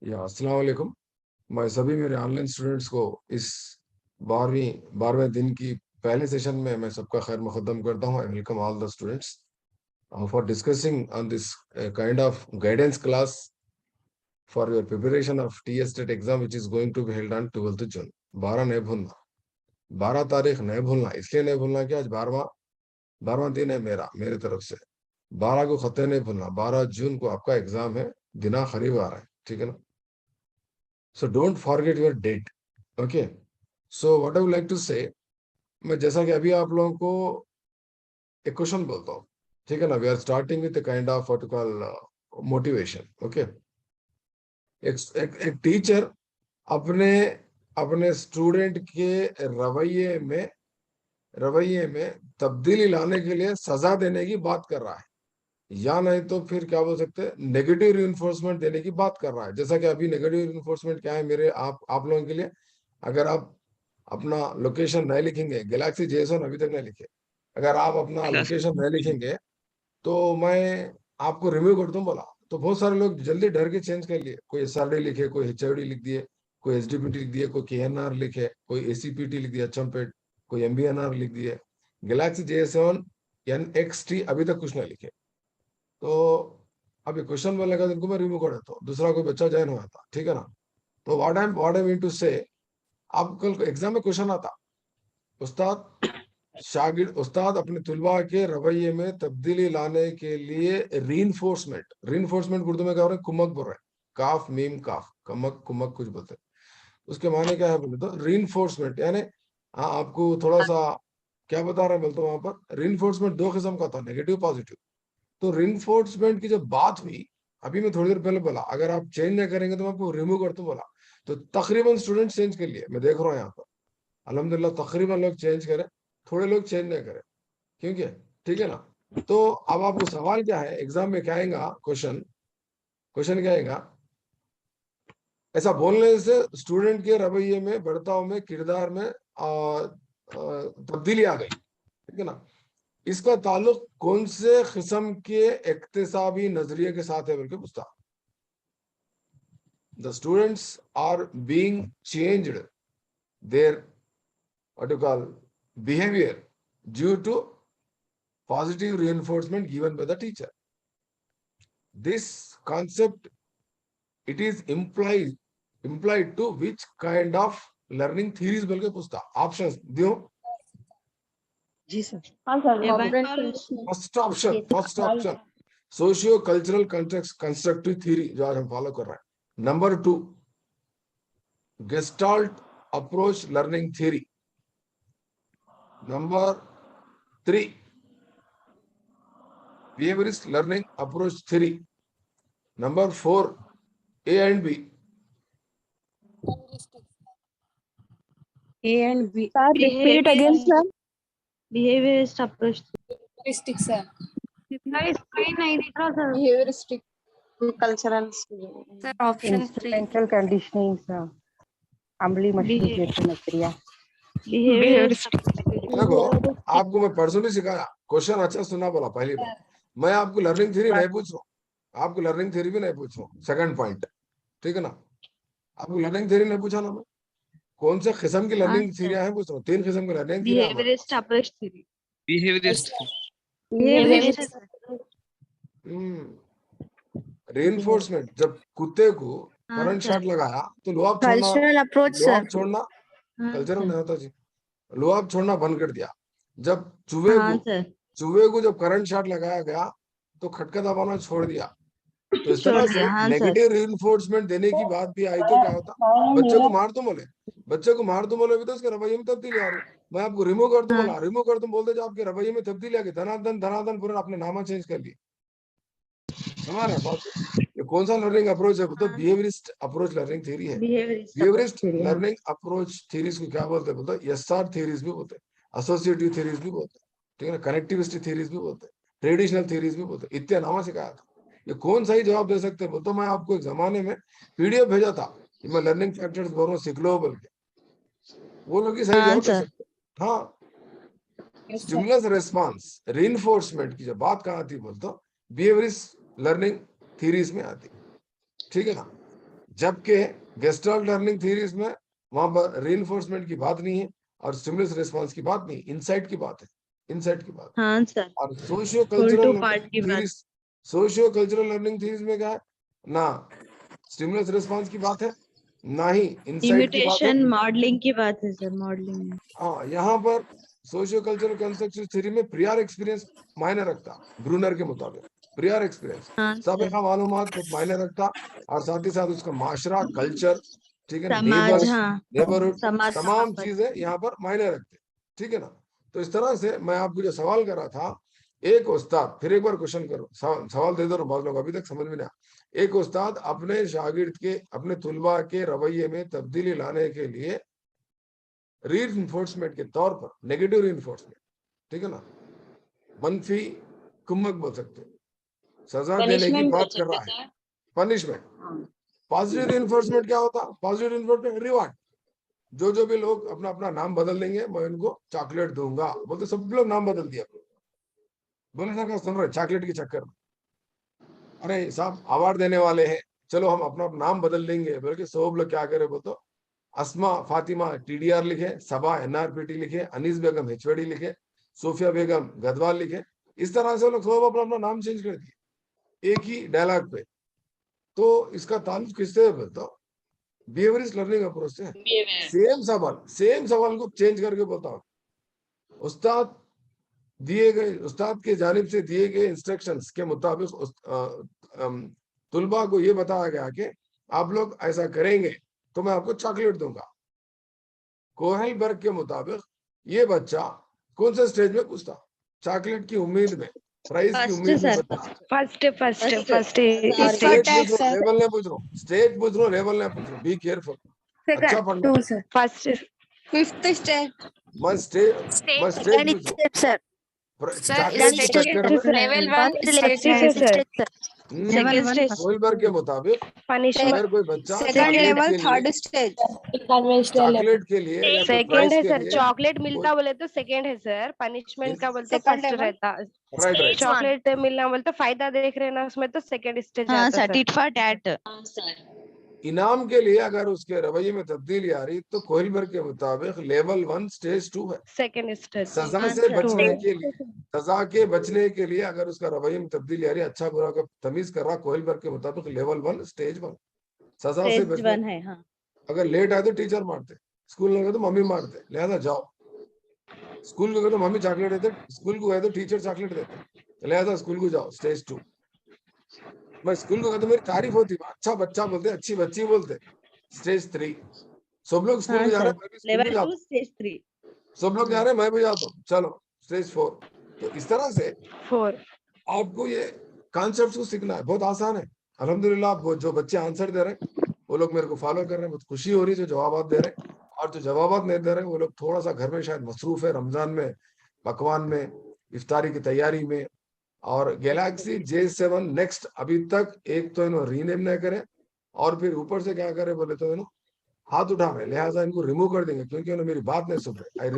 या अस्सलाम वालेकुम। मैं सभी मेरे ऑनलाइन स्टूडेंट्स को इस 12वें दिन की पहले सेशन में मैं सबका खैर मुकद्दम करता हूँ। I welcome all the students for discussing on this kind of guidance class for your preparation of TS state exam which is going to be held on 12th June. 12 नहीं भूलना, 12 तारीख नहीं भूलना। इसलिए नहीं भूलना कि आज 12वां दिन है मेरे तरफ से। 12 को खत्ते नहीं भूलना। 12 जून को आपका एग्जाम है, दिना करीब आ रहा है, ठीक है ना। So don't forget your date. Okay. So what I would like to say, मैं जैसा कि अभी आप लोगों को एक क्वेश्चन बोलता हूँ, ठीक है ना। We are starting with kind of what call motivation. Okay. एक टीचर अपने अपने स्टूडेंट के रवैये में तब्दीली लाने के लिए सजा देने की बात कर रहा है, या नहीं तो फिर क्या बोल सकते हैं, नेगेटिव रिइंफोर्समेंट देने की बात कर रहा है। जैसा कि अभी नेगेटिव रिइंफोर्समेंट क्या है मेरे आप लोगों के लिए, अगर आप अपना लोकेशन नहीं लिखेंगे, गैलेक्सी जेसन अभी तक नहीं लिखे, अगर आप अपना लोकेशन नहीं लिखेंगे तो मैं आपको रिव्यू कर दूं बोला। तो बहुत सारे लोग जल्दी डर के चेंज कर लिए, कोई SRD लिखे, कोई HOD लिख दिए, कोई SDPT लिख दिए, कोई KNR लिखे, कोई ACPT लिख दिया चंपेट, कोई MBNR लिख दिए। गैलेक्सी J7 NXT अभी तक कुछ नहीं लिखे। तो अभी क्वेश्चन बोलेगा तो इनको मैं रिव्यू कर देता हूँ, दूसरा कोई बच्चा ज्वाइन हुआ था, ठीक है ना। तो व्हाट आई मीन टू से, आप कल एग्जाम में क्वेश्चन आता, उस्ताद उस्ताद अपने तुलबा के रवैये में तब्दीली लाने के लिए रीइंफोर्समेंट उर्दू में क्या हो रहा है, कुमक बोल रहे हैं। काफ मीम काफ, कमक कुमक कुछ बोलते हैं। उसके माने क्या है बोले तो रीइंफोर्समेंट यानी, हाँ आपको थोड़ा सा क्या बता रहे हैं बोलते, वहां पर रीइंफोर्समेंट दो किस्म का था, नेगेटिव पॉजिटिव। तो रीइंफोर्समेंट की जब बात हुई, अभी मैं थोड़ी देर पहले बोला अगर आप चेंज नहीं करेंगे तो मैं आपको रिमूव कर दूं बोला। तो तकरीबन स्टूडेंट चेंज कर लिए, मैं देख रहा हूँ यहाँ पर अल्हम्दुलिल्लाह तकरीबन लोग चेंज करें, थोड़े लोग चेंज नहीं करें, क्योंकि ठीक है ना। तो अब आपको सवाल क्या है, एग्जाम में क्या आएगा, क्वेश्चन क्वेश्चन क्या आएगा, ऐसा बोलने से स्टूडेंट के रवैये में, बर्ताव में, किरदार में तब्दीली आ गई, ठीक है ना। इसका ताल्लुक कौन से किस्म के इक्तिसाबी नजरिए के साथ है बल्कि पूछता। The students are being changed there what you call behavior due to positive reinforcement given by the teacher. This concept, it is implied to which kind of learning theories बल्कि पूछता। ऑप्शंस दियो। जी सर। हाँ sir, ये operate first option socio cultural constructive theory, जो आज हम follow कर रहे हैं। Number 2 gestalt approach learning theory. Number 3 behaviorist learning approach theory. Number 4 A and B. A and B. Sir repeat again sir. Behaviorist approach. Heuristic sir. Screen नहीं दिख रहा sir. Heuristic. Cultural Sir, option 3. Instrumental conditioning, sir. अम्लीय मछली जैसे नजरिया। Behaviorist. देखो, आपको मैं पर्सनली सिखाया, क्वेश्चन अच्छा सुना बोला पहली बार। मैं आपको लर्निंग थ्योरी नहीं पूछ रहा हूँ, आपको लर्निंग थ्योरी भी नहीं पूछ रहा हूँ। सेकंड पॉइंट, ठीक है ना। आपको लर्निंग थ्योरी नहीं पूछा ना, मैं कौन से किस्म की लर्निंग थ्योरी है पूछ रहा हूँ। 3 किस्म की लर्निंग थ्योरी है। Behaviorist approach theory. Behaviorist. Reinforcement, जब कुत्ते को करंट शॉट लगाया तो लुआब छोड़ना, कल्चरल अप्रोच सर। लुआब छोड़ना कल्चरल नहीं होता जी, लुआब छोड़ना बंद कर दिया। जब चूहे को जब करंट शॉट लगाया गया तो खटका दबाना छोड़ दिया। तो इस तरह से नेगेटिव रीइंफोर्समेंट देने की बात भी आई तो क्या होता, बच्चे को मार दूं बोले भी तो उसके रवैये में तब्दीली आ रही। मैं आपको रिमूव कर दूं बोला, रिमूव कर दूं बोलते जो आपके रवैये में तब्दीली आ गई, धनाधन पूरा अपने नामा चेंज कर लिए। समझ रहे बात? ये कौन सा लर्निंग अप्रोच है? तो बिहेवियरिस्ट अप्रोच लर्निंग थ्योरी है। बिहेवियरिस्ट लर्निंग अप्रोच थ्योरीज को क्या बोलते हैं? बोलते हैं SR थ्योरीज भी बोलते हैं, एसोसिएटिव थ्योरीज भी बोलते हैं, ठीक है ना, कनेक्टिविस्ट थ्योरीज भी बोलते हैं, ट्रेडिशनल थ्योरीज भी बोलते हैं। इतने नामा सिखाया था। ये कौन सही जवाब दे सकते हैं? बोलते मैं आपको एक जमाने में PDF भेजा था कि मैं लर्निंग फैक्टर्स बोल रहा हूँ, सीख लो बोल के, वो लोग ही सही जवाब दे सकते हैं। हाँ, स्टिमुलस रिस्पांस रीइंफोर्समेंट की जब बात कहाँ थी बोलते बिहेवियरिस्ट लर्निंग थ्योरीज में आती, ठीक है ना। जबकि गेस्टाल्ट लर्निंग थ्योरीज में वहां पर रीइंफोर्समेंट की बात नहीं है और स्टिमुलस रिस्पांस की बात नहीं, इनसाइट की बात है, इनसाइट की बात। हाँ सर, और socio full to cultural part की बात। Theories, socio cultural learning theories में क्या है ना, स्टिमुलस रिस्पांस की बात है, ना ही इनसाइट की बात है। इमिटेशन मॉडलिंग की बात है सर, मॉडलिंग में। हाँ, यहाँ पर सोशियो कल्चरल कंस्ट्रक्टिव थ्योरी में प्रियर एक्सपीरियंस मायने रखता, ब्रूनर के मुताबिक प्रियर एक्सपीरियंस हाँ सब सर, मालूमात बहुत मायने रखता, और साथ ही साथ उसका माशरा, कल्चर, ठीक है, समाज, नेबर्स, हाँ, नेबरहुड, समाज तमाम पर। चीजें यहाँ पर मायने रखते, ठीक है ना। तो इस तरह से मैं आपको जो सवाल कर रहा था, एक उस्ताद, फिर एक बार क्वेश्चन करो, सवाल दे दो, बहुत लोग अभी तक समझ में नहीं आया। एक उस्ताद अपने शागिर्द के, अपने तुलबा के रवैये में तब्दीली लाने के लिए रीइंफोर्समेंट के तौर पर, नेगेटिव रीइंफोर्समेंट, ठीक है ना, मनफी कुम्मक बोल सकते हो, सजा देने की बात कर रहा है, पनिशमेंट। पॉजिटिव रीइंफोर्समेंट क्या होता? पॉजिटिव रीइंफोर्समेंट रिवार्ड, जो भी लोग अपना अपना नाम बदल देंगे मैं उनको चॉकलेट दूंगा, बोलते सब लोग नाम बदल दिया, बोले सर क्या सुन रहे चॉकलेट के चक्कर में, अरे साहब अवार्ड देने वाले हैं, चलो हम अपना नाम बदल देंगे, बल्कि सब लोग क्या करे बोलते, अस्मा फातिमा टीडीआर लिखे, सबा एनआरपीटी लिखे, अनीस बेगम एचओडी लिखे, सोफिया बेगम गदवाल लिखे, इस तरह से लोग सब अपना अपना नाम चेंज कर दिए एक ही डायलॉग पे। तो इसका ताल्लुक किससे बोलता, बिहेवियरिस्ट लर्निंग अप्रोच से। सेम सवाल को चेंज करके बोलता हूँ, उस्ताद दिए गए, उस्ताद के जानिब से दिए गए इंस्ट्रक्शंस के मुताबिक तुलबा को ये बताया गया कि आप लोग ऐसा करेंगे तो मैं आपको चॉकलेट दूंगा। कोहेलबर्ग के मुताबिक ये बच्चा कौन से स्टेज में कुछ था, चॉकलेट की उम्मीद में, प्राइज की उम्मीद में बच्चा। First. स्टेट पूछ रहा हूँ, लेवल नहीं पूछ रहा हूँ, स्टेट पूछ रहा हूँ, लेवल नहीं पूछ रहा हूँ, बी केयरफुल, अच्छा पढ़ना। Two, sir. First. Fifth step. मैं स्टेट पूछ रहा हूँ, sir. Sir, चॉकलेट के stage चक्कर में level one First stage level one, sir. sir. Second stage, कोहेलबर्ग के मुताबिक Punishment. अगर कोई बच्चा Second चॉकलेट level, के लिए, third stage. चॉकलेट के लिए या फिर सेकंड प्राइज है के सर, लिए, चॉकलेट मिलता बोले तो सेकंड है सर, पनिशमेंट का बोलते Second फर्स्ट level. रहता। राइट राइट, चॉकलेट मिलना बोलते फायदा देख रहे ना उसमें, तो सेकंड स्टेज हाँ आता sir, sir. Tit for tat. इनाम के लिए अगर उसके रवैये में तब्दीली आ रही तो कोहिलबर्ग के मुताबिक लेवल 1 स्टेज 2 है। Second stage. सजा से बचने के लिए, सजा के बचने के लिए अगर उसका रवैये में तब्दीली आ रही, अच्छा बुरा का तमीज कर रहा, कोहिलबर्ग के मुताबिक लेवल 1 स्टेज 1, सजा से स्टेज बचने। 1 है, हाँ। अगर लेट आए तो टीचर मारते, स्कूल नहीं गए तो मम्मी मारते, लिहाजा जाओ। स्कूल को गए तो मम्मी चॉकलेट देते, स्कूल को गए तो टीचर चॉकलेट देते, लिहाजा स्कूल को जाओ, स्टेज 2। मैं स्कूल को गया तो मेरी तारीफ होती, अच्छा बच्चा बोलते, अच्छी बच्ची बोलते, स्टेज 3। सब लोग स्कूल हाँ को जा रहे सर, हैं, मैं भी स्कूल को लेवल जाता 2 हूँ, स्टेज 3। सब लोग जा रहे हैं मैं भी जाता हूँ, चलो स्टेज 4। तो इस तरह से 4। आपको ये कॉन्सेप्ट को सीखना है, बहुत आसान है। अल्हम्दुलिल्लाह वो जो बच्चे आंसर दे रहे हैं वो लोग मेरे को फॉलो कर रहे हैं, बहुत खुशी हो रही है जो जवाब दे रहे हैं, और जो जवाब नहीं दे रहे हैं वो लोग थोड़ा सा घर में शायद मसरूफ है, रमजान में, पकवान में, इफ्तारी की तैयारी में। और गैलेक्सी J7 नेक्स्ट अभी तक एक तो इन्होंने रीनेम नहीं करे, और फिर ऊपर से क्या करे बोले तो इन्होंने हाथ उठा रहे, लिहाजा इनको रिमूव कर देंगे, क्योंकि उन्होंने मेरी बात नहीं सुन रहे। I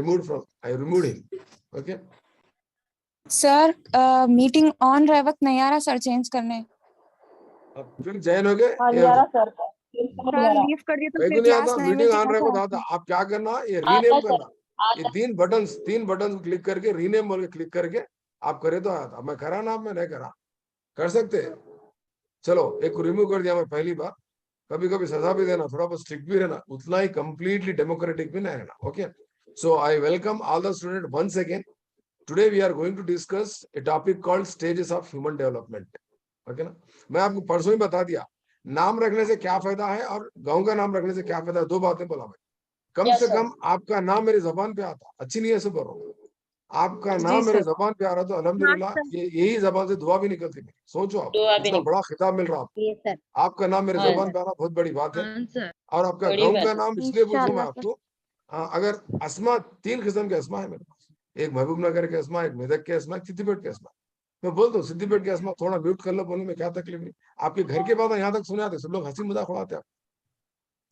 remove him, okay. Sir meeting on रहे वक्त नहीं आ रहा सर, चेंज करने। अब फिर जैन हो गए, सर लीव कर दिया तो मेरे फिर को नहीं क्लास आता, नहीं मीटिंग में ऑन रहे को आता। आप क्या करना, ये रीनेम करना, ये तीन बटन क्लिक करके रीनेम बोल के क्लिक करके आप करे तो आया था। मैं करा ना, आप में नहीं करा, कर सकते। चलो एक को रिमूव कर दिया मैं पहली बार, कभी कभी सजा भी देना, थोड़ा बहुत स्ट्रिक्ट भी रहना, उतना ही कंप्लीटली डेमोक्रेटिक भी नहीं रहना, okay. So I welcome all the student once again. Today we are going to discuss a topic called stages of human development, okay no. मैं आपको परसों ही बता दिया नाम रखने से क्या फायदा है और गांव का नाम रखने से क्या फायदा है, दो बातें बोला मैं। कम से कम आपका नाम मेरे जबान पे आता, अच्छी नहीं है ऐसे बोल रहा हूँ, आपका नाम मेरे जबान पे आ रहा तो अल्हम्दुलिल्लाह ये यही जबान से दुआ भी निकलती मेरी। सोचो आप, इतना बड़ा खिताब मिल रहा आपको, ये सर, आपका नाम मेरे जबान पे आना बहुत बड़ी बात है। हाँ सर, और आपका गांव का नाम इसलिए पूछ रहा हूं मैं इंशाल्लाह आपको, अगर अस्मा, 3 किस्म के अस्मा है मेरे पास, एक महबूब नगर के अस्मा, एक मेदक के अस्मा, एक सिद्दीपेट के अस्मा। मैं बोल दो सिद्दीपेट के अस्मा थोड़ा म्यूट कर लो, बोलने में क्या तकलीफ नहीं। आपके घर के बात यहाँ तक सुने आते, सब लोग हंसी मजाक उड़ाते हैं।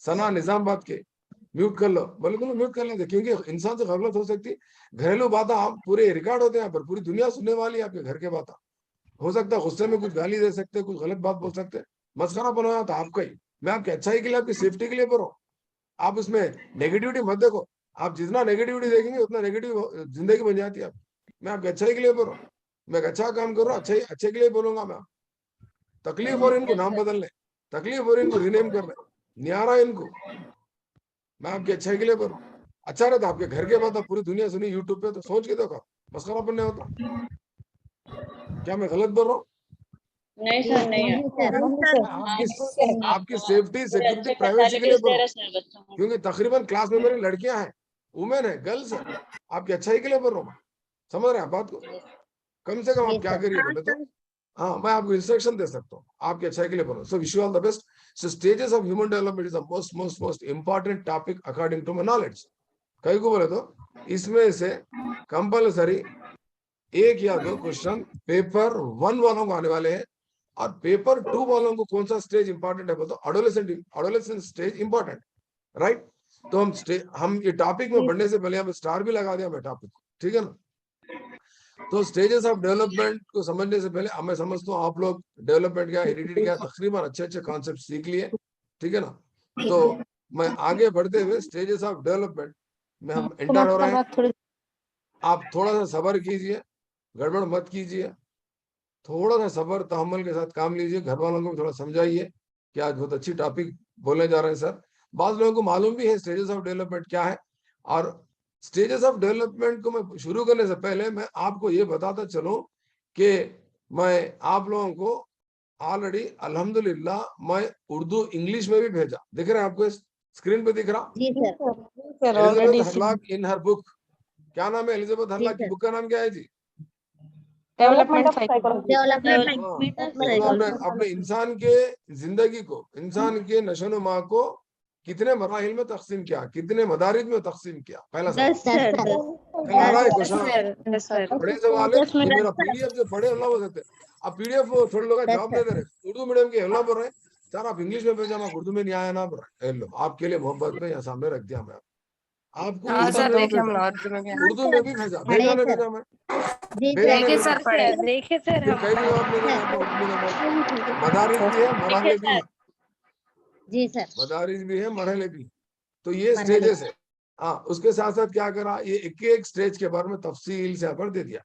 सना निजामाबाद के म्यूट कर लो, बोले तो म्यूट कर लेते, क्योंकि इंसान से गफलत हो सकती है। घरेलू बातें आप पूरे रिकॉर्ड होते हैं, पर पूरी दुनिया सुनने वाली है आपके घर के बातें। हो सकता है गुस्से में कुछ गाली दे सकते, कुछ गलत बात बोल सकते, मस्खरा बनाया तो आपका ही, मैं आपकी अच्छाई के लिए, आपकी सेफ्टी के लिए बोल रहा हूँ। आप उसमें नेगेटिविटी मत देखो, आप जितना नेगेटिविटी देखेंगे उतना नेगेटिव जिंदगी बन जाती है। मैं आपके अच्छाई के लिए बोल रहा हूँ, मैं एक अच्छा काम कर रहा हूँ, अच्छे के लिए बोलूंगा मैं। तकलीफ हो रही इनको नाम बदलने, तकलीफ हो रही इनको रिनेम करने, न्यारा इनको, मैं आपकी अच्छाई के लिए बोल रहा हूँ। अच्छा रहता आपके घर के बाद पूरी दुनिया सुनी यूट्यूब पे, तो सोच के देखो, मस्खरा बनने होता। क्या मैं गलत बोल रहा हूँ? नहीं सर, नहीं है। आपकी सेफ्टी, सिक्योरिटी, प्राइवेसी के लिए बोल रहा हूँ, क्योंकि तकरीबन क्लास में मेरी लड़कियां हैं, वुमेन है, गर्ल्स है, आपकी अच्छाई के लिए बोल रहा हूँ। समझ रहे हैं आप बात को? कम से कम आप क्या करिए बोले तो, हाँ मैं आपको इंस्ट्रक्शन दे सकता हूँ, आपके अच्छाई के लिए बोल रहा हूँ। So wish you all the best. So stages of human development is the most important topic according to my knowledge. कई को बोले तो इसमें से कंपल्सरी 1 या 2 क्वेश्चन पेपर 1 वालों को आने वाले हैं, और पेपर 2 वालों को कौन सा स्टेज इंपॉर्टेंट है बोलते, एडोलेसेंट स्टेज इंपॉर्टेंट, राइट? तो हम ये टॉपिक में बढ़ने से पहले हम स्टार भी लगा दिया मैं टॉपिक को, ठीक है ना? तो स्टेजेस ऑफ डेवलपमेंट को समझने से पहले मैं समझता हूँ आप लोग डेवलपमेंट क्या, हेरिडिटी क्या, तकरीबन अच्छे कॉन्सेप्ट सीख लिए, ठीक है ना? तो मैं आगे बढ़ते हुए स्टेजेस ऑफ डेवलपमेंट में हम एंटर हो रहे हैं। आप थोड़ा सा सब्र कीजिए, गड़बड़ मत कीजिए, थोड़ा सा सब्र तहम्मुल के साथ काम लीजिए, घर वालों को भी थोड़ा समझाइए कि आज बहुत अच्छी टॉपिक बोलने जा रहे हैं सर। बाज़ लोगों को मालूम भी है स्टेजेस ऑफ डेवलपमेंट क्या है, और स्टेजेस ऑफ डेवलपमेंट को मैं शुरू करने से पहले मैं आपको ये बताता चलूं कि मैं आप लोगों को ऑलरेडी अल्हम्दुलिल्लाह मैं उर्दू इंग्लिश में भी भेजा, दिख रहा है आपको स्क्रीन पे दिख रहा? एलिजाबेथ हरलाक इन हर बुक, क्या नाम है एलिजाबेथ हरलाक की बुक का नाम क्या है जी? Development of psychology. अपने इंसान के जिंदगी को, इंसान के नशोनुमा को कितने मराहिल में तकसीम किया, कितने मदारिज में तकसीम किया? पहला सवाल। 10 सर, 10 बड़े सवाल है, ये मेरा पीडीएफ जो पढ़े अल्लाह हो सकते, अब पीडीएफ थोड़े लोग जवाब नहीं दे रहे, उर्दू मीडियम के अल्लाह बोल रहे हैं सर आप इंग्लिश में भेजा, मैं उर्दू में नहीं आया ना बोल रहे। लो आपके लिए मोहब्बत में यहाँ सामने रख दिया मैं आपको, उर्दू में भी भेजा, भेजा नहीं भेजा मैं? देखिए सर, देखिए सर, कई जवाब नहीं देना, मदारिज भी है, मरहले भी है, जी सर, मदारिज भी है, मरहले भी। तो ये स्टेजेस है। हाँ, उसके साथ साथ क्या करा, ये एक स्टेज के बारे में तफसील से यहाँ पर दे दिया।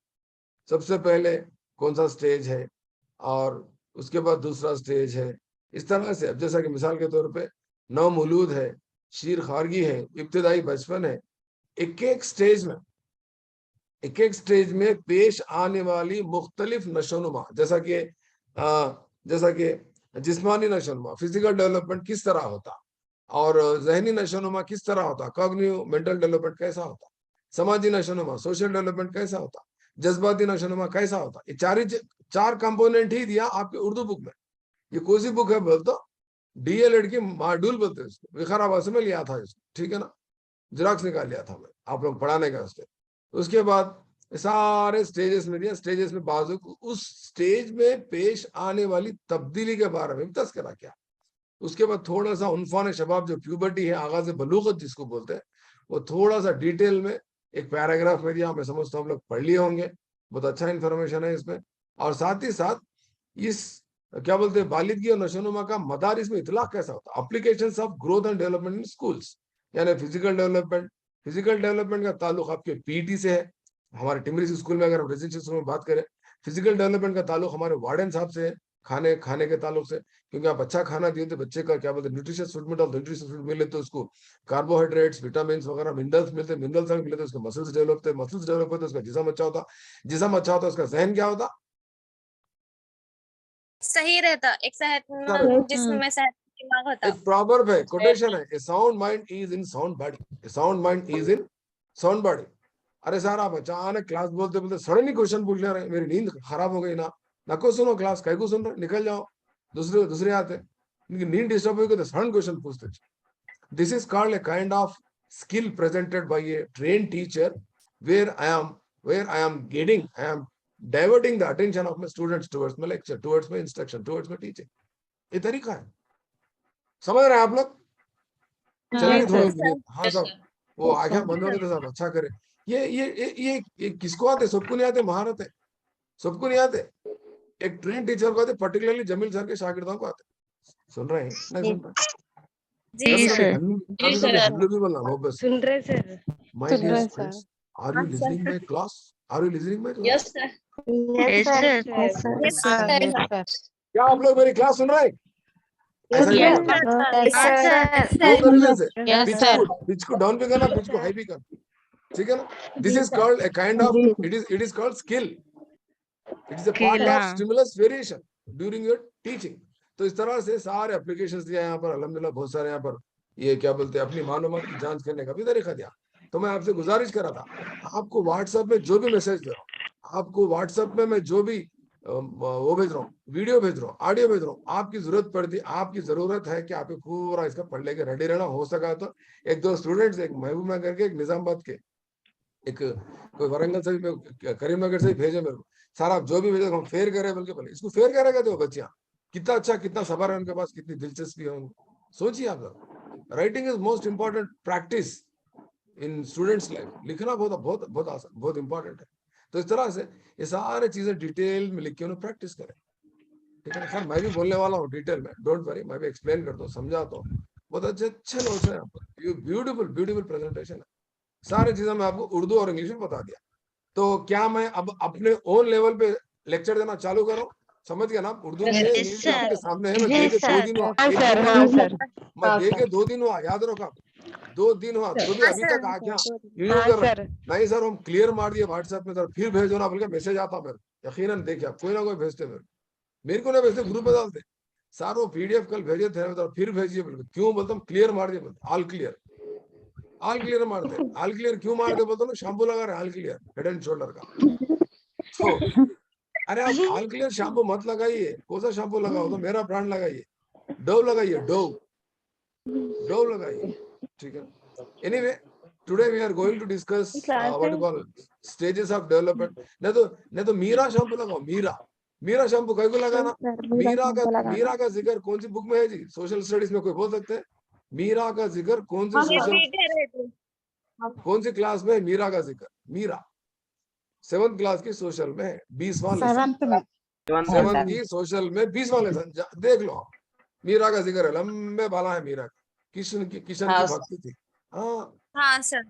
सबसे पहले कौन सा स्टेज है, और उसके बाद दूसरा स्टेज है, इस तरह से। अब जैसा कि मिसाल के तौर पे नौमौलूद है, शीर खारगी है, इब्तिदाई बचपन है, एक स्टेज में पेश आने वाली मुख्तलिफ नशोनुमा, जैसा कि जिस्मानी नशोनुमा, फिजिकल डेवलपमेंट किस तरह होता, और जहनी नशोनुमा किस तरह होता, कॉग्निटिव मेंटल डेवलपमेंट कैसा होता, समाजी नशोनुमा सोशल डेवलपमेंट कैसा होता, जज्बाती नशोनुमा कैसा होता, ये चार कंपोनेंट ही दिया आपके उर्दू बुक में। ये कौन सी बुक है बोलते, डीएलएड की मॉड्यूल बोलते हैं इसको, विखाराबाद से मैं लिया था इसको, ठीक है ना, जेरॉक्स निकाल लिया था मैं आप लोग पढ़ाने का उससे। उसके बाद सारे स्टेजेस में दिया, स्टेजेस में बाजू उस स्टेज में पेश आने वाली तब्दीली के बारे में तस्करा किया। उसके बाद थोड़ा सा उन्फान शबाब, जो प्यूबर्टी है, आगाज बलूगत जिसको बोलते हैं, वो थोड़ा सा डिटेल में एक पैराग्राफ में दिया। मैं समझता हूँ हम लोग पढ़ लिए होंगे, बहुत अच्छा इंफॉर्मेशन है इसमें। और साथ ही साथ इस क्या बोलते हैं बालिदगी और नशोनुमा का मदारिस में इतलाक कैसा होता, applications of growth and development in schools, यानी फिजिकल डेवलपमेंट का ताल्लुक आपके पीटी से है। हमारे टिमरी स्कूल में अगर हम रेजिडेंशियल स्कूल में बात करें, फिजिकल डेवलपमेंट का ताल्लुक हमारे वार्डन साहब से है, खाने के ताल्लुक से, क्योंकि आप अच्छा खाना दिए तो बच्चे का क्या बोलते हैं न्यूट्रिशियस फूड मिले तो उसको कार्बोहाइड्रेट्स, विटामिन वगैरह, मिनरल्स मिलते, मिनरल्स मिले तो उसके मसल्स डेवलप होते, उसका जिस्म अच्छा होता, उसका जहन क्या होता, सही रहता, एक जिसमें सेहत दिमाग होता। एक प्रॉवर्ब है, कोटेशन है, a sound mind is in sound body, a sound mind is in sound body. अरे सर आप अचानक क्लास बोलते सडनली क्वेश्चन पूछ ले रहे हैं, मेरी नींद खराब हो गई ना, नको सुनो क्लास, कहीं को सुन रहे, निकल जाओ, दूसरे आते, इनकी नींद डिस्टर्ब होगी तो सडन क्वेश्चन पूछते। This is called a kind of skill presented by a train teacher, where I am diverting the attention of my students towards my lecture, towards my instruction, towards my teaching. ये तरीका है, समझ रहे हैं आप लोग? चलिए थोड़ा, हाँ साहब, वो आंखें बंद होने तो साहब अच्छा करे। ये किसको आते, सबको नहीं आते, महारत है, सबको नहीं आते। एक ट्रेन टीचर को आते, पर्टिकुलरली जमील सर के शागिर्दों को आते। सुन रहे हैं नहीं सुन रहे? जी कभी सर। कभी सर। हेलो भी बोलना नो बस। सुन रहे सर। माय सुन डियर रहे friends, are you listening my class? Are you listening my class? Yes sir. Yes sir. Yes sir. क्या आप लोग मेरी क्लास सुन रहे हैं? ऐसा ही यस बोलो। सर। दो तरीके से Yes, पिच sir. को डाउन भी करना, पिच को हाई भी करना, ठीक है ना? This is called a kind of, it is called skill, it is a part of हाँ। Stimulus variation during your teaching. तो इस तरह से सारे एप्लीकेशंस दिया यहाँ पर, अल्हम्दुलिल्लाह बहुत सारे यहाँ पर ये क्या बोलते हैं अपनी मालूमात की जांच करने का भी तरीका दिया। तो मैं आपसे गुजारिश कर रहा था, आपको व्हाट्सएप में जो भी मैसेज दे रहा हूँ, आपको व्हाट्सएप में मैं जो भी वो भेज रहा हूँ, वीडियो भेज रहा हूँ, ऑडियो भेज रहा हूँ, आपकी जरूरत पड़ती, आपकी जरूरत है कि आपको पूरा इसका पढ़ लेके रेडी रहना। हो सका तो एक दो स्टूडेंट्स, एक महबूबा करके, एक निजामाबाद के, एक कोई वरंगल से भी, करीमनगर से भी भेजे मेरे को, सारा आप जो भी भेजे हम फेयर करे, बल्कि बोले इसको फेयर करेगा तो बच्चियां कितना अच्छा, कितना सबर है उनके पास, कितनी दिलचस्पी है उनको। सोचिए आप लोग, writing is most important practice in students life. लिखना बहुत बहुत बहुत आसान, बहुत इंपॉर्टेंट है। तो इस तरह से ये सारी चीजें डिटेल में लिख के उन्हें प्रैक्टिस करें, ठीक है ना? खैर मैं भी बोलने वाला हूँ डिटेल में, डोंट वरी, मैं भी एक्सप्लेन करता हूँ, समझाता हूँ। बहुत अच्छे अच्छे नोट्स है यहाँ पर, ब्यूटीफुल ब्यूटीफुल प्रेजेंटेशन है। सारी चीजें मैं आपको उर्दू और इंग्लिश में बता दिया। तो क्या मैं अब अपने ओन लेवल पे लेक्चर देना चालू करूं? समझ गया ना आप? उर्दू में इंग्लिश में आपके सामने है, मैं दे के 2 दिन हुआ, हाँ एक सर, दिन हाँ नहीं, सर। मैं दे के 2 दिन हुआ, याद रखो आप, 2 दिन हुआ। जो भी अभी तक आ गया यूं हाँ कर रहे सर। नहीं सर हम क्लियर मार दिए व्हाट्सएप में, सर फिर भेजो ना, बल्कि मैसेज आता मेरे, यकीनन देखिए आप, कोई ना कोई भेजते मेरे को ना भेजते, ग्रुप में डालते सर वो पीडीएफ कल भेजे थे, फिर भेजिए, बोलते क्यों? बोलता हूँ क्लियर मार दिए, बोलते ऑल क्लियर, ऑल क्लियर मारते। ऑल क्लियर क्यों मारते बोलते ना, शैम्पू लगा रहे all clear head and shoulder का। तो अरे आप ऑल क्लियर शैम्पू मत लगाइए, कौन सा शैम्पू लगाओ? तो मेरा ब्रांड लगाइए, डोव लगाइए, डोव लगाइए, ठीक है? Anyway today we are going to discuss what you call stages of development. नहीं तो मीरा शैम्पू लगाओ, मीरा शैम्पू कहीं को लगाना? मीरा का जिक्र कौन सी बुक में है जी? सोशल स्टडीज में कोई बोल सकते हैं? मीरा का जिक्र कौन सी कौन सी क्लास में है मीरा का जिक्र? मीरा 7th क्लास की सोशल में है, 20वां लेसन, 7th की सोशल में 20वां लेसन, देख लो आप। मीरा का जिक्र है, लंबे बाला है मीरा का, किशन की भक्ति थी। हाँ हाँ सर।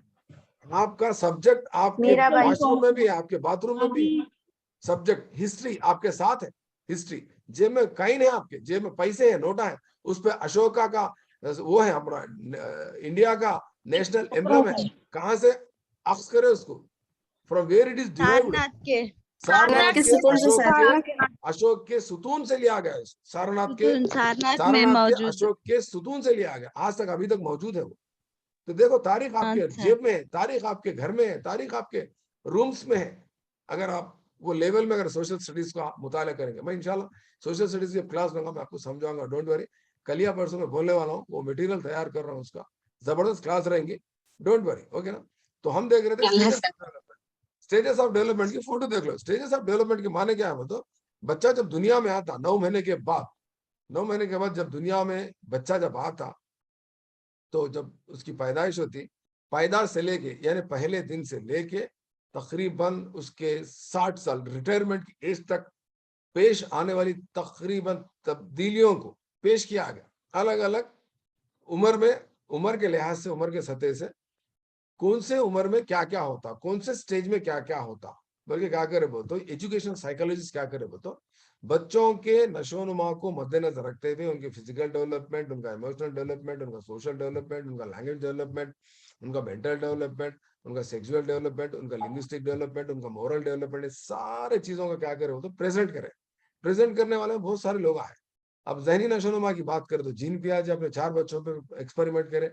आपका सब्जेक्ट आपके वॉशरूम में भी है, आपके बाथरूम में भी सब्जेक्ट हिस्ट्री आपके साथ है। हिस्ट्री जेब में कहीं नहीं, आपके जेब में पैसे है, नोटा है, उस पर अशोका का वो है, हमारा इंडिया का नेशनल एम्ब्लम है। कहाँ से अक्स करे उसको? From where it is derived? Sarnath के अशोक के सुतून से लिया गया है। सारनाथ के अशोक के सुतून से लिया गया, आज तक अभी तक मौजूद है वो। तो देखो तारीख आपके जेब में है, तारीख आपके घर में है, तारीख आपके रूम्स में है। अगर आप वो लेवल में अगर सोशल स्टडीज का मुताला करेंगे, मैं इंशाल्लाह सोशल स्टडीज की क्लास लूंगा, मैं आपको समझाऊंगा, डोंट वरी। कल या परसों में बोलने वाला हूँ, वो मटेरियल तैयार कर रहा हूँ, उसका जबरदस्त क्लास रहेंगी, डोंट वरी, ओके ना? तो हम देख रहे थे स्टेजेस ऑफ डेवलपमेंट की फोटो देख लो। स्टेजेस ऑफ डेवलपमेंट के माने क्या है? तो बच्चा जब दुनिया में आता 9 महीने के बाद, 9 महीने के बाद जब दुनिया में बच्चा जब आता, तो जब उसकी पैदाइश होती, पैदाइश से लेके यानी पहले दिन से लेके तकरीबन उसके 60 साल रिटायरमेंट की एज तक पेश आने वाली तकरीबन तब्दीलियों को पेश किया गया। अलग अलग उम्र में, उम्र के लिहाज से, उम्र के सतह से, कौन से उम्र में क्या क्या होता, कौन से स्टेज में क्या क्या होता, बल्कि क्या करे बोल तो एजुकेशन साइकोलॉजिस्ट क्या करे बोल तो बच्चों के नशोनुमा को मद्देनजर रखते हुए उनके फिजिकल डेवलपमेंट, उनका इमोशनल डेवलपमेंट, उनका सोशल डेवलपमेंट, उनका लैंग्वेज डेवलपमेंट, उनका मेंटल डेवलपमेंट, उनका सेक्सुअल डेवलपमेंट, उनका लिंग्विस्टिक डेवलपमेंट, उनका मोरल डेवलपमेंट, सारे चीजों का क्या करे वो तो प्रेजेंट करे। प्रेजेंट करने वाले बहुत सारे लोग आए। अब जहनी नशोनुमा की बात करें तो जीन पियाजे अपने 4 बच्चों पे एक्सपेरिमेंट करे।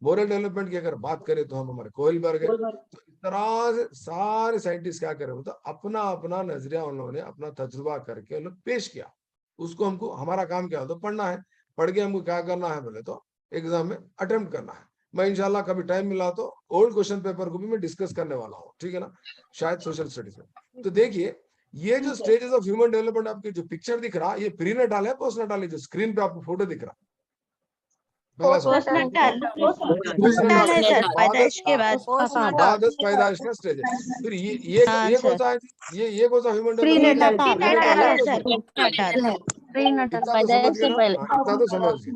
मोरल डेवलपमेंट की अगर बात करें तो हम हमारे कोहलबर्ग है। तो इस तरह से सारे साइंटिस्ट क्या करे तो अपना अपना नजरिया उन्होंने अपना तजुर्बा करके उन्होंने पेश किया। उसको हमको, हमारा काम क्या होता है? पढ़ना है, पढ़ के हमको क्या करना है बोले तो एग्जाम में अटेम्प्ट करना है। मैं इंशाल्लाह कभी टाइम मिला तो ओल्ड क्वेश्चन पेपर को भी मैं डिस्कस करने वाला हूँ, ठीक है ना, शायद सोशल स्टडीज में। तो देखिए ये जो स्टेजेस ऑफ ह्यूमन डेवलपमेंट, आपकी जो पिक्चर दिख रहा है, ये प्रीनेटाल है पोस्टनेटाल है? जो स्क्रीन पे आपको फोटो दिख रहा है, पैदाइश के बाद बाद पैदाइश का स्टेज है। फिर ये कौन सा है? ये कौन सा ह्यूमन डेवलपमेंट? प्रीनेटल इतना तो पैदा समझ से गए ना? पहले। हाँ, इतना तो समझ गए।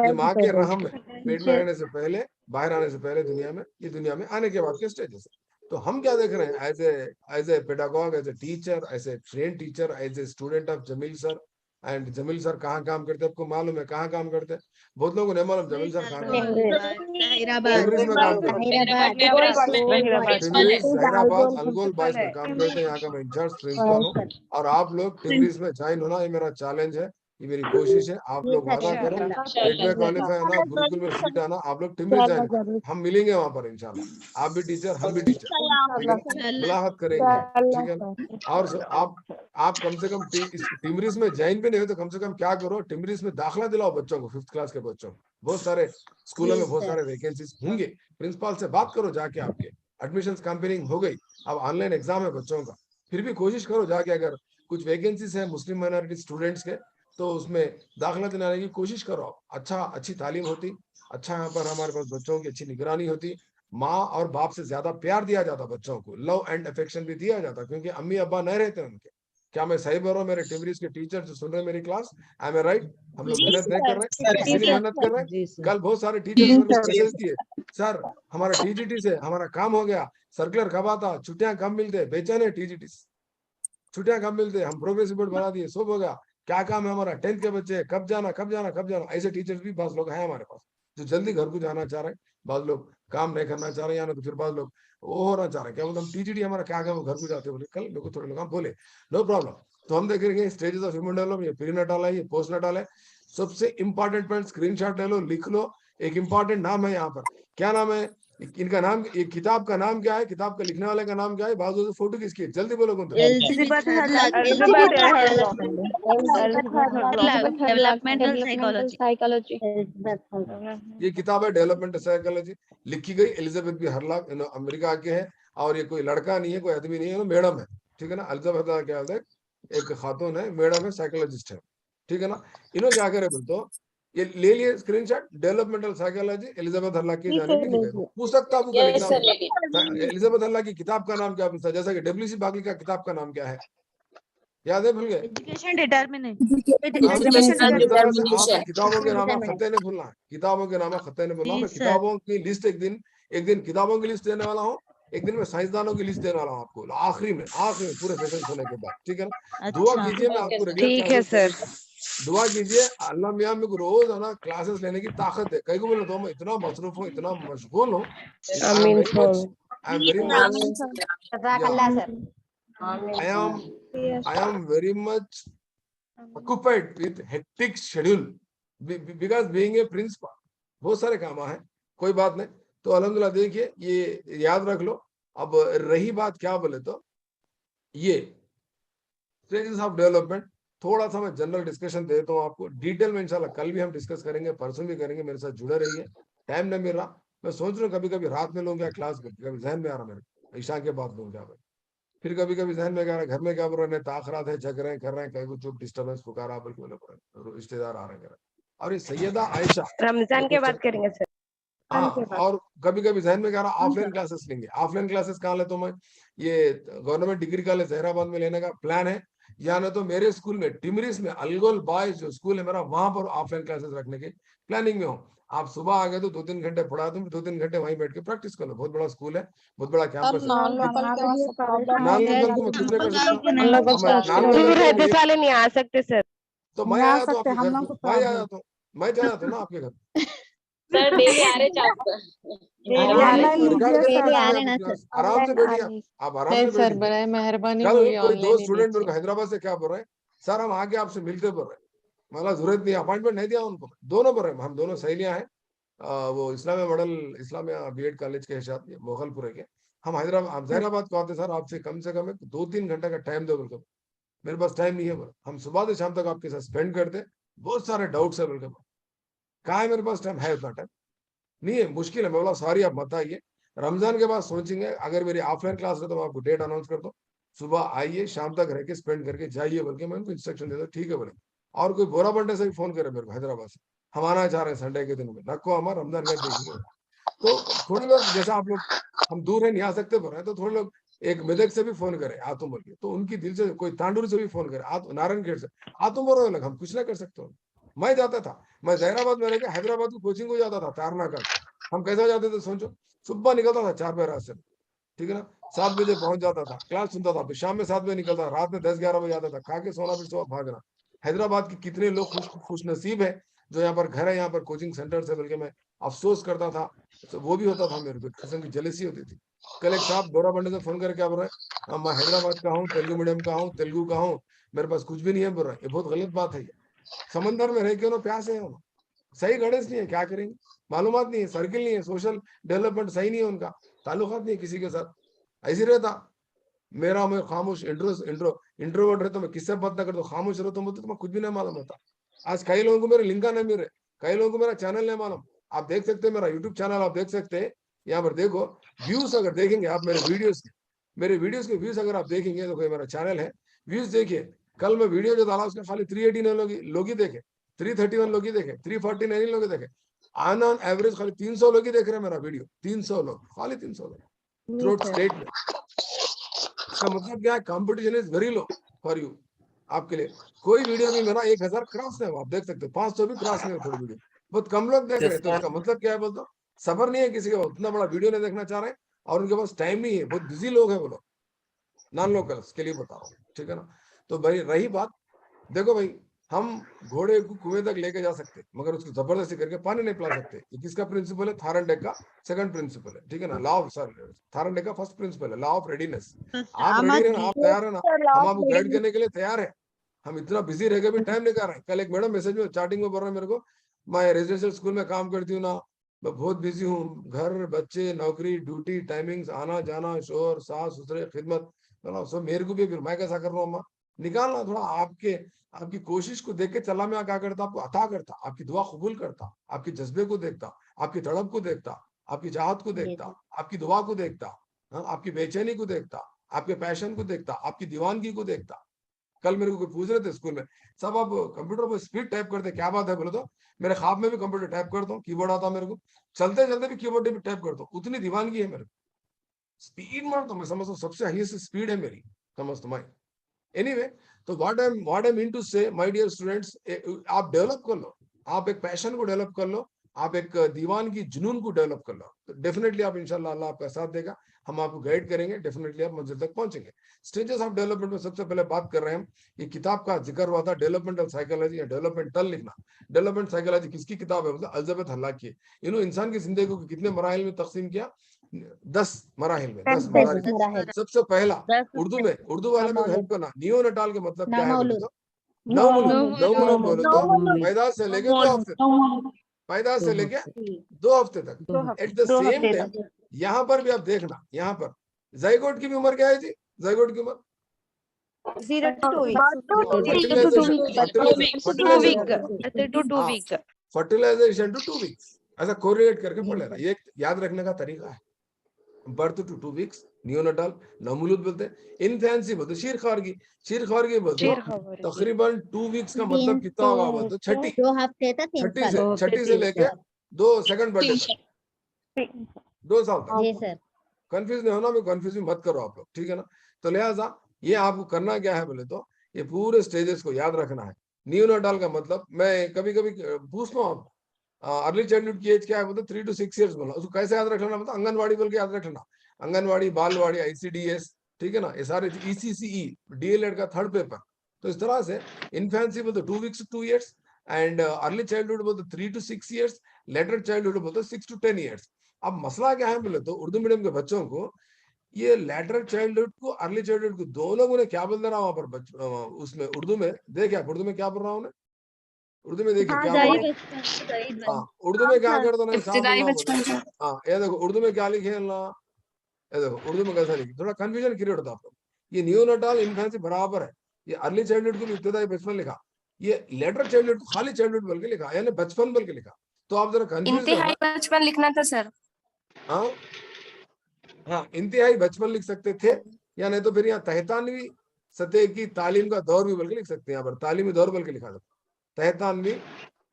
ये माँ के रहम में, पेट में रहने से पहले, बाहर आने से पहले दुनिया में, ये दुनिया में आने के बाद के स्टेजेस। तो हम क्या देख रहे हैं as a pedagogue, as a teacher, as a train teacher, as a student of Jamil sir. And Jamil sir कहाँ काम करते हैं आपको मालूम है? कहाँ काम करते हैं? बहुत लोगों को नहीं मालूम जमील सर कहाँ काम करते हैं। टिमरीज में काम करते हैं। टिमरीज, जहीराबाद, अलगोल बॉयज में काम करते हैं। यहाँ का मैं इंचार्ज प्रिंसिपल हूँ। और आप लोग टिमरीज में ज्वाइन होना, ये मेरा चैलेंज है, ये मेरी कोशिश है। आप लोग वादा करो, टेट में क्वालिफाई होना, गुरुकुल में सीट आना, आप लोग टिमरीज ज्वाइन करो, हम मिलेंगे वहां पर इंशाल्लाह। आप भी टीचर, हम भी टीचर, ठीक है ना? मुलाकात करेंगे हम, ठीक है ना? और आप कम से कम टिमरीज में ज्वाइन भी नहीं हो तो कम से कम क्या करो, टिमरीज में दाखिला दिलाओ बच्चों को, 5th क्लास के बच्चों को। बहुत सारे स्कूलों में बहुत सारे वैकेंसीज होंगे। प्रिंसिपल से बात करो जाके, आपके एडमिशन कैंपेनिंग हो गई, अब ऑनलाइन एग्जाम है बच्चों का, फिर भी कोशिश करो जाके, अगर कुछ वैकेंसीज है मुस्लिम माइनॉरिटी स्टूडेंट्स के, तो उसमें दाखिला दिलाने की कोशिश करो। अच्छी तालीम होती, अच्छा यहाँ पर हमारे पास बच्चों की अच्छी निगरानी होती, माँ और बाप से ज्यादा प्यार दिया जाता बच्चों को, लव एंड अफेक्शन भी दिया जाता, क्योंकि अम्मी अब्बा नहीं रहते उनके। क्या मैं सही बोल रहा हूँ मेरे टिमरीज के टीचर जो सुन रहे हैं मेरी क्लास? I am right? हम लोग मेहनत नहीं कर रहे, इतनी मेहनत कर रहे हैं। कल बहुत सारे टीचर्स मेरे को मैसेज दिए, सर हमारा टीजीटी से हमारा काम हो गया, सर्कुलर कब आता, छुट्टियां कब मिलते, बेचैन है टीजीटी, छुट्टियां कब मिलते, हम प्रोग्रेस रिपोर्ट बना दिए, सब हो गया, क्या काम है हमारा, 10th के बच्चे कब जाना कब जाना कब जाना। ऐसे टीचर्स भी बहुत लोग हैं हमारे पास जो जल्दी घर को जाना चाह रहे हैं, बहुत लोग काम नहीं करना चाह रहे हैं, या ना तो फिर बहुत लोग वो होना चाह रहे हैं, क्या बोलते हम टीजीटी हमारा क्या काम है, घर को जाते बोले, कल मेरे को थोड़े लोग बोले नो प्रॉब्लम। तो हम देखेंगे स्टेजेस ऑफ ह्यूमन डेवलपमेंट, ये प्रीनेटल है, ये पोस्टनेटल है। सबसे इंपॉर्टेंट पॉइंट स्क्रीनशॉट ले लो, लिख लो। एक इंपॉर्टेंट नाम है यहाँ पर, क्या नाम है इनका नाम, ये किताब का नाम क्या है, किताब का लिखने वाले का नाम क्या है, बाजू फोटो किसकी है, जल्दी बोलो कौन? Developmental psychology. ये किताब है डेवलपमेंटल साइकोलॉजी, लिखी गई एलिजाबेथ बी हरलॉक, अमेरिका के है। और ये कोई लड़का नहीं है, कोई आदमी नहीं है, मैडम है, ठीक है ना? एलिजाबेथ क्या है, एक खातून है, मैडम है, साइकोलॉजिस्ट है, ठीक है ना? इन्होंने क्या करे बोल तो ये ले लिए screenshot, developmental psychology Elizabeth Hurlock की जाने में लिखे, पुस्तक का आपको लिखना होगा। एलिजाबेथ हरलॉक की किताब का नाम क्या पूछता, जैसा कि डब्ल्यूसी बागली का किताब का नाम क्या है, याद है? भूल गए? Education determination. आप किताबों के नाम खत्ते नहीं भूलना है, किताबों के नाम खत्ते नहीं भूलना। मैं किताबों की लिस्ट एक दिन किताबों की लिस्ट देने वाला हूँ, एक दिन मैं साइंसदानों की लिस्ट देने वाला हूँ आपको, आखिरी में पूरे सेशन होने के बाद, ठीक है ना? दुआ कीजिए, मैं आपको ठीक है सर। दुआ कीजिए, अल्लाह मियाँ मेरे को रोज है ना क्लासेस लेने की ताकत है। कई को बोले तो मैं इतना मसरूफ हूँ, इतना मशगूल हूँ, I am very much occupied with hectic schedule because being a principal, बहुत सारे काम हैं, कोई बात नहीं। तो अल्हम्दुलिल्लाह देखिए, ये याद रख लो। अब रही बात क्या बोले तो ये स्टेजेस ऑफ डेवलपमेंट, थोड़ा सा मैं जनरल डिस्कशन देता हूँ आपको, डिटेल में इंशाल्लाह कल भी हम डिस्कस करेंगे, परसों भी करेंगे, मेरे साथ जुड़े रहिए। टाइम नहीं मिल रहा, मैं सोच रहा हूँ कभी कभी रात में लूंगा क्लास, कभी जहन में आ रहा मेरे ईशा के बाद लूंगा, फिर कभी कभी जहन में घर में क्या बोल रहे हैं, ताखरात है, जग रहे हैं, कर रहे हैं, कहीं को चुप डिस्टर्बेंस पुकारा बल्कि बोले रिश्तेदार आ रहे हैं। और ये सैयदा आयशा रमजान के बाद करेंगे सर। हाँ, और कभी कभी जहन में कह रहा ऑफलाइन क्लासेस लेंगे। ऑफलाइन क्लासेस कहाँ ले तो मैं ये गवर्नमेंट डिग्री कॉलेज जहराबाद में लेने का प्लान है, या ना तो मेरे स्कूल में टिमरीज में अलगोल बॉयज जो स्कूल है मेरा, वहां पर ऑफलाइन क्लासेस रखने के प्लानिंग में हो। आप सुबह आ गए तो 2-3 घंटे पढ़ा दूं, 2-3 घंटे वहीं बैठ के प्रैक्टिस कर लो। बहुत बड़ा स्कूल है, बहुत बड़ा कैंपस है। नॉन लोकल को मैं कुछ नहीं कर सकता, नहीं आ सकते सर। तो मैं आया तो आपके घर, मैं आया तो मैं चला था ना आपके घर, सर डेली आ रहे जाते आराम से बैठिए, आप आराम से सर बैठिए। बड़े मेहरबानी कल होगी कोई दो ऑनलाइन स्टूडेंट मेरे को हैदराबाद से क्या बोल रहे हैं, सर हम आके आपसे मिलते बोल रहे हैं, मतलब जरूरत नहीं, अपॉइंटमेंट नहीं दिया उनको, दोनों बोल रहे हैं, हम दोनों सहेलियां हैं, वो Islamia model Islamia BEd college के साथ मोगलपुरे के, हम हैदराबाद जहराबाद को आते सर, आपसे कम से कम 2-3 घंटे का टाइम दो बोलकर, मेरे पास टाइम नहीं है बोला, हम सुबह से शाम तक आपके साथ स्पेंड करते, बहुत सारे डाउट्स है बोलकर, कहा है मेरे पास टाइम है, उतना टाइम नहीं है, मुश्किल है। मैं बोला सॉरी आप मत आइए, रमजान के बाद सोचेंगे, अगर मेरी ऑफलाइन क्लास है तो मैं आपको डेट अनाउंस कर दो, सुबह आइए शाम तक रह के स्पेंड करके जाइए बोल के मैं उनको इंस्ट्रक्शन देता, ठीक है बोले। और कोई बोरा बंडे से भी फोन करे मेरे को हैदराबाद से, हम आना चाह रहे हैं संडे के दिन में, नको हमारा रमजान का देखिए। तो थोड़े लोग जैसा आप लोग, हम दूर है नहीं आ सकते बोल रहे हैं, तो थोड़े लोग एक मेदक से भी फोन करे आतुम बोल के, तो उनकी दिल से कोई तांडूर से भी फोन करे, नारायणखेड़ से आतुम बोलो अलग, हम कुछ ना कर सकते हो। मैं जाता था, मैं जहराबाद में रहकर हैदराबाद की कोचिंग को जाता था तारना का। हम कैसा जाते थे सोचो, सुबह निकलता था 4 बजे रात से, ठीक है ना, 7 बजे पहुंच जाता था, क्लास सुनता था, फिर शाम में 7 बजे निकलता, रात में 10-11 बजे आता था, खा के सोना, फिर सुबह भागना। हैदराबाद के कितने लोग खुश नसीब है जो यहाँ पर घर है, यहाँ पर कोचिंग सेंटर से, बल्कि मैं अफसोस करता था, तो वो भी होता था मेरे को, किस्म की जेलसी होती थी। कल एक साहब डोरा बंडे से फोन करके क्या बोल रहे हैं, मैं हैदराबाद का हूँ, तेलुगु मीडियम का हूँ, तेलुगु का हूँ, मेरे पास कुछ भी नहीं है बोल रहे हैं। ये बहुत गलत बात है। ये समंदर में रह के उन्होंने प्यास है, सही गणेश नहीं है, क्या करेंगे, मालूमात नहीं है, सर्किल नहीं है, सोशल डेवलपमेंट सही नहीं है उनका, ताल्लुकात नहीं है किसी के साथ, ऐसे रहता। मैं खामोश इंट्रोवर्ट रहता, मैं किससे बात ना करता, खामोश रहता हूँ, तो मैं कुछ भी नहीं मालूम होता। आज कई लोगों को मेरे लिंका नहीं मिल रहे, कई लोगों को मेरा चैनल नहीं मालूम। आप देख सकते हैं मेरा यूट्यूब चैनल, आप देख सकते हैं, यहाँ पर देखो व्यूज, अगर देखेंगे आप मेरे वीडियोस के व्यूज अगर आप देखेंगे, तो कोई मेरा चैनल है, व्यूज देखिए, कल मैं वीडियो जो डाला उसके खाली 389 लोग ही देखे, 331 लोग ही देखे, 349 लोग ही देखे, ऑन एवरेज खाली 300 लोग ही देख रहे हैं मेरा वीडियो, 300 लोग, खाली 300 लोग थ्रू स्टेट में। इसका मतलब क्या है, competition is very low for you, आपके लिए। कोई वीडियो भी मेरा 1000 क्रॉस नहीं हुआ, आप देख सकते हो, 500 भी क्रॉस नहीं हुआ, कोई वीडियो, बहुत कम लोग देख रहे हैं। तो इसका मतलब क्या है, बोलते सबर नहीं है किसी का, उतना बड़ा वीडियो नहीं देखना चाह रहे, और उनके पास टाइम नहीं है, बहुत बिजी लोग हैं वो लोग, नॉन लोकल्स के लिए बता रहा हूँ, ठीक है ना। तो भाई रही बात, देखो भाई, हम घोड़े को कुएं तक लेके जा सकते, मगर उसको जबरदस्ती करके पानी नहीं पिला सकते। ये किसका प्रिंसिपल है, थारनडेक का सेकंड प्रिंसिपल है, ठीक है ना, लॉ ऑफ, सॉरी, थारनडेक का फर्स्ट प्रिंसिपल है, लॉ ऑफ रेडीनेस। आप रेडी है ना, आप तैयार है ना, हम आपको गाइड करने के लिए तैयार है। हम इतना बिजी रह के भी टाइम निकाल रहे हैं। कल एक मैडम मैसेज में चार्टिंग में बोल रहे हैं मेरे को, मैं रेजिडेंशियल स्कूल में काम करती हूँ ना, मैं बहुत बिजी हूँ, घर, बच्चे, नौकरी, ड्यूटी, टाइमिंग्स, आना जाना, शोर, सास ससुरे, खिदमत, सब मेरे को भी, फिर मैं कैसा कर रहा हूँ, निकालना थोड़ा। आपकी कोशिश को देख के चला मैं क्या करता, आपको अता करता, आपकी दुआ कबूल करता, आपके जज्बे को देखता, आपकी तड़प को देखता, आपकी चाहत को देखता, आपकी दुआ को देखता, आपकी बेचैनी को देखता, आपके पैशन को देखता, आपकी दीवानगी को देखता। कल मेरे को कोई पूछ रहे थे स्कूल में, सब आप कंप्यूटर पर स्पीड टाइप करते, क्या बात है, बोले तो मेरे ख्वाब में भी कंप्यूटर टाइप करता हूँ, कीबोर्ड आता मेरे को, चलते चलते भी कीबोर्ड पे टाइप करता हूँ, उतनी दीवानगी है मेरे को, स्पीड मारता हूँ मैं, समझता हूँ सबसे हाईएस्ट स्पीड है मेरी, समझता हूँ। एनीवे, तो व्हाट आई मीन टू से, माय डियर स्टूडेंट्स, आप डेवलप कर लो, आप एक पैशन को डेवलप कर लो, आप एक दीवान की जुनून को डेवलप कर लो, तो डेफिनेटली आप इंशाल्लाह अल्लाह आपका साथ देगा, हम आपको गाइड करेंगे, डेफिनेटली आप मंजिल तक पहुंचेंगे। स्टेजेस ऑफ डेवलपमेंट में सबसे पहले बात कर रहे हैं हम, ये किताब का जिक्र हुआ था, डेवलपमेंटल साइकोलॉजी या डेवलपमेंटल लिखना। डेवलपमेंट साइकोलॉजी किसकी किताब है, मतलब अल्जबत हल्लाक की। इन्होंने इंसान की जिंदगी को कितने मराहिल में तकसीम किया, 10 मराहिल में, 10 मराहिल। सबसे पहला उर्दू वाले में हेल्प करना, नियोनटाल के मतलब क्या है बोले तो, नवमुलूद बोले तो पैदा से लेके 2 हफ्ते तक, पैदा से लेके 2 हफ्ते तक। एट द सेम टाइम यहाँ पर भी आप देखना, यहाँ पर जाइगोट की भी उम्र क्या है जी, जाइगोट की उम्र 0 to 2 weeks. Fertilization to 2 weeks, ऐसा कोरिलेट करके पढ़ लेना, ये याद रखने का तरीका है। बर्थ टू 2 वीक्स, नियोनटाल, नवमुलूद बोलते हैं, इन्फेंसी बोलते हैं, शीरख्वारगी बोलते हैं, तकरीबन 2 वीक्स का मतलब कितना होगा बोलते हैं, 2 हफ्ते तक, छठी से लेके 2 सेकंड बर्थडे तक, 2 साल तक। जी सर। कंफ्यूज नहीं होना, मैं कंफ्यूज मत करो आप लोग, ठीक है ना। तो लिहाजा ये आपको करना क्या है बोले तो, ये पूरे स्टेजेस को याद रखना है। नियोनटाल का मतलब, मैं कभी कभी पूछता हूँ, अर्ली चाइल्डहुड की एज क्या है बोलते, 3 to 6 years बोला, उसको कैसे याद रखना, मतलब आंगनवाड़ी बोल के याद रखना, आंगनवाड़ी, बालवाड़ी, ICDS, ठीक है ना, ये सारे ECCE, DLED का 3rd पेपर। तो इस तरह से इन्फेंसी बोलते 2 weeks to 2 years, and early childhood बोलते 3 to 6 years, लेटर चाइल्डहुड बोलते 6 to 10 years। अब मसला क्या है बोले तो, उर्दू मीडियम के बच्चों को ये लेटर चाइल्डहुड को, अर्ली चाइल्डहुड को, दोनों ने क्या बोल रहा वहां पर उसमें उर्दू में, देखे आप उर्दू में क्या बोल रहा हूँ, उर्दू में देखिए क्या बोल रहा हूँ। हाँ, उर्दू में क्या करता ना, हाँ ये देखो उर्दू में क्या लिखे ना, ये देखो उर्दू में कैसा लिखे, थोड़ा कंफ्यूजन क्रिएट होता है आपको। ये नियोनटाल इन्फेंसी बराबर है, ये अर्ली चाइल्डहुड को भी इब्तिदाई बचपन लिखा, ये लेटर चाइल्डहुड को खाली चाइल्डहुड बोल के लिखा, यानी बचपन बोल के लिखा। तो आप जरा कंफ्यूज इंतहाई बचपन लिखना था सर। हाँ, इंतहाई बचपन लिख सकते थे, या नहीं तो फिर यहाँ 93वीं सतह की तालीम का दौर भी बोल के लिख सकते हैं, यहाँ पर तालीमी दौर बोल के लिखा था, 93वीं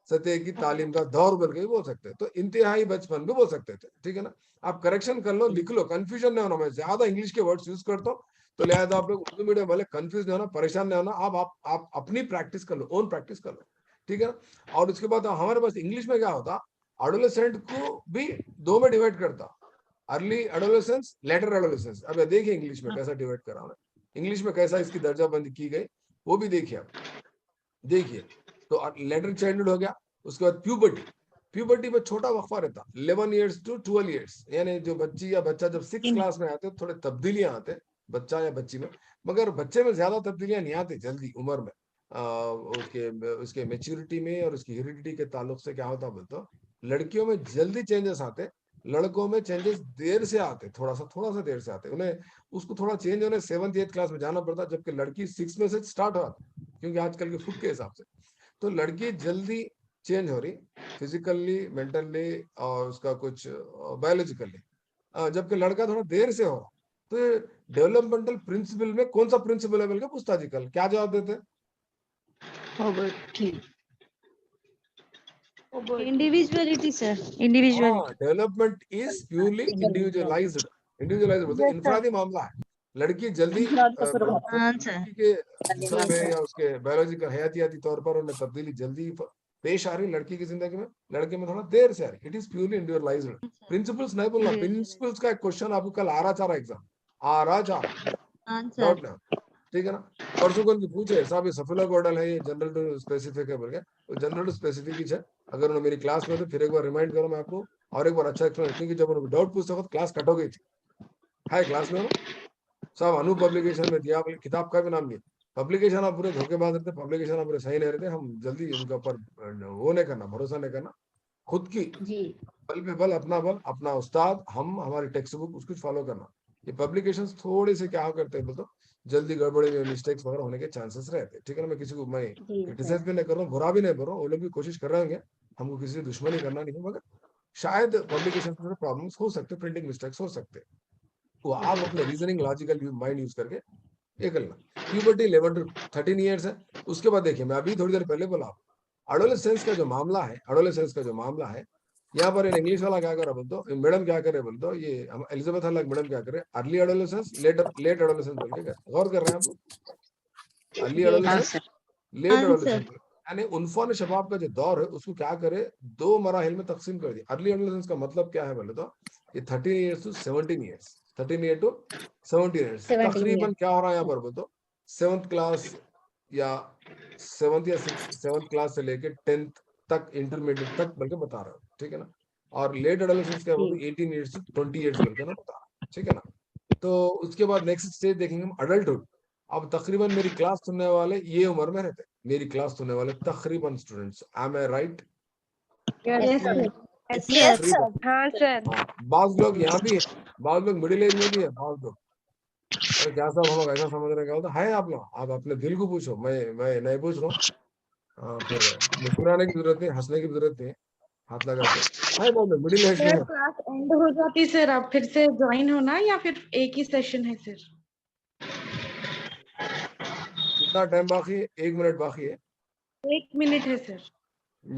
सतह की तालीम का दौर बोल के भी बोल सकते हैं, तो इंतहाई बचपन भी बोल सकते थे, ठीक है ना। आप करेक्शन कर लो, लिख लो, कंफ्यूजन नहीं होना। मैं ज्यादा इंग्लिश के वर्ड्स यूज करता हूँ, तो लिहाजा आप लोग उर्दू मीडियम वाले कंफ्यूज नहीं होना, परेशान नहीं होना। आप अपनी प्रैक्टिस कर लो, ओन प्रैक्टिस कर लो, ठीक है ना। और उसके बाद हमारे पास इंग्लिश में क्या होता, एडोलेसेंट को भी दो में डिवाइड करता, अर्ली एडोलेसेंस, लेटर एडोलेसेंस। अब देखिए इंग्लिश में कैसा डिवाइड करा है, इंग्लिश में कैसा इसकी दर्जाबंदी की गई वो भी देखिए आप। देखिए तो लेटर चाइल्डहुड हो गया, उसके बाद प्यूबर्टी। प्यूबर्टी में छोटा वक्फा रहता 11 इयर्स टू 12 इयर्स, यानी जो बच्ची या बच्चा जब 6 क्लास में आते थोड़े तब्दीलियां आते बच्चा या बच्ची में, मगर बच्चे में ज्यादा तब्दीलियां नहीं आती जल्दी उम्र में। उसके मेच्योरिटी में और उसकी हेरिडिटी के ताल्लुक से क्या होता बोलते, लड़कियों में जल्दी चेंजेस आते, लड़कों में चेंजेस देर से आते, थोड़ा सा देर से आते। उन्हें उसको थोड़ा चेंज होने 7th 8th क्लास में जाना पड़ता, जबकि लड़की 6 में से स्टार्ट हो, क्योंकि आजकल के फुट के हिसाब से। तो लड़की जल्दी चेंज हो रही फिजिकली, मेंटली और उसका कुछ बायोलॉजिकली, जबकि लड़का थोड़ा देर से हो रहा। तो ये डेवलपमेंटल प्रिंसिपल में कौन सा प्रिंसिपल है बल्कि पूछता जी, कल क्या जवाब देते? Individuality, sir. Individuality. हाँ, development is purely individualised. Individualised बोलते इंफरादी मामला है। लड़की जल्दी हाँ, sir. लड़की के जिस्म में या उसके बायोलॉजिकल हयातियाती तौर पर उन्हें तब्दीली जल्दी पेश आ रही, लड़की की जिंदगी में, लड़के में थोड़ा देर से आ रही। It is purely individualised. Principles नहीं बोलना, प्रिंसिपल्स का एक क्वेश्चन आपको कल आ रहा चाह रहा एग्जाम, आ रहा चाह रहा, हाँ, sir. डाउट ना, ठीक है ना। परसों को उनकी पूछे साहब ये सफेला मॉडल है, ये जनरल टू स्पेसिफिक है बोल के, वो जनरल टू स्पेसिफिक ही है। अगर उन्होंने मेरी क्लास में तो फिर एक बार रिमाइंड करो मैं आपको, और एक बार अच्छा एक्सप्लेन, क्योंकि जब उन्होंने डाउट पूछता वक्त क्लास कट हो गई थी। है क्लास में साहब, अनु पब्लिकेशन में दिया, किताब का भी नाम नहीं, पब्लिकेशन आप पूरे धोखेबाज रहते, पब्लिकेशन आप पूरे सही नहीं रहते। हम जल्दी उनके ऊपर वो नहीं करना, भरोसा नहीं करना, खुद की बल पे बल, अपना बल, अपना उस्ताद, हम हमारी टेक्स्ट बुक उसको फॉलो करना। ये पब्लिकेशंस थोड़े से क्या करते हैं बोलते, जल्दी गड़बड़ी में मिस्टेक्स वगैरह होने के चांसेस रहते हैं, ठीक है ना। मैं किसी को मैं क्रिटिसाइज भी नहीं कर रहा हूँ, बुरा भी नहीं कर रहा हूँ, वो लोग भी कोशिश कर रहे होंगे, हमको किसी से दुश्मनी करना नहीं है, मगर शायद पब्लिकेशन में प्रॉब्लम्स हो सकते, प्रिंटिंग मिस्टेक्स हो सकते, वो आप अपने रीजनिंग लॉजिकल माइंड यूज करके ये करना। प्यूबर्टी 11 to 13 इयर्स है। उसके बाद देखिए, मैं अभी थोड़ी देर पहले बोला, एडोलेसेंस का जो मामला है, एडोलेसेंस का जो मामला है, यहाँ पर इंग्लिश वाला क्या कर रहा बोल दो, मैडम क्या करे बोल दो, ये हम एलिजाबेथ हल्लक मैडम क्या करे, अर्ली एडोलेसेंस, लेट एडोलेसेंस बोल के गौर कर रहे हैं आप लोग। अर्ली एडोलेसेंस, लेट एडोलेसेंस, यानी उन्फान शबाब का जो दौर है उसको क्या करे, 2 मराहिल में तकसीम कर दिया। अर्ली एडोलेसेंस का मतलब क्या है बोले तो, ये 13 years to 17 years, 13 year to 17 years, तकरीबन क्या हो रहा है यहाँ पर बोल दो, 7th क्लास या 7th या 7th क्लास से लेके 10th तक, इंटरमीडिएट तक बल्कि बता रहा हूँ, ठीक है ना। और लेट एडोलेसेंस क्या बोलते, 18 इयर्स टू 20 इयर्स बल्कि ना बता रहा हूँ, ठीक है ना। तो उसके बाद नेक्स्ट स्टेज देखेंगे हम, अडल्टहुड। अब तकरीबन मेरी क्लास सुनने वाले ये उम्र में रहते, मेरी क्लास सुनने वाले तकरीबन स्टूडेंट्स, एम आई राइट? Yes, sir. हाँ सर। बाज लोग यहाँ भी है, बाज लोग मिडिल एज में भी है, बाज लोग, अरे क्या साहब हम लोग ऐसा समझ रहे हैं, क्या होता है आप लोग, आप अपने दिल को पूछो, मैं नहीं पूछ रहा हूँ। फिर मुस्कुराने की जरूरत नहीं, हंसने की जरूरत नहीं, हाथ लगा के है बाज लोग मिडिल एज में है। क्लास एंड हो जाती सर, आप फिर से ज्वाइन होना या फिर एक ही सेशन है सर? कितना टाइम बाकी है? 1 मिनट बाकी है। 1 मिनट है सर।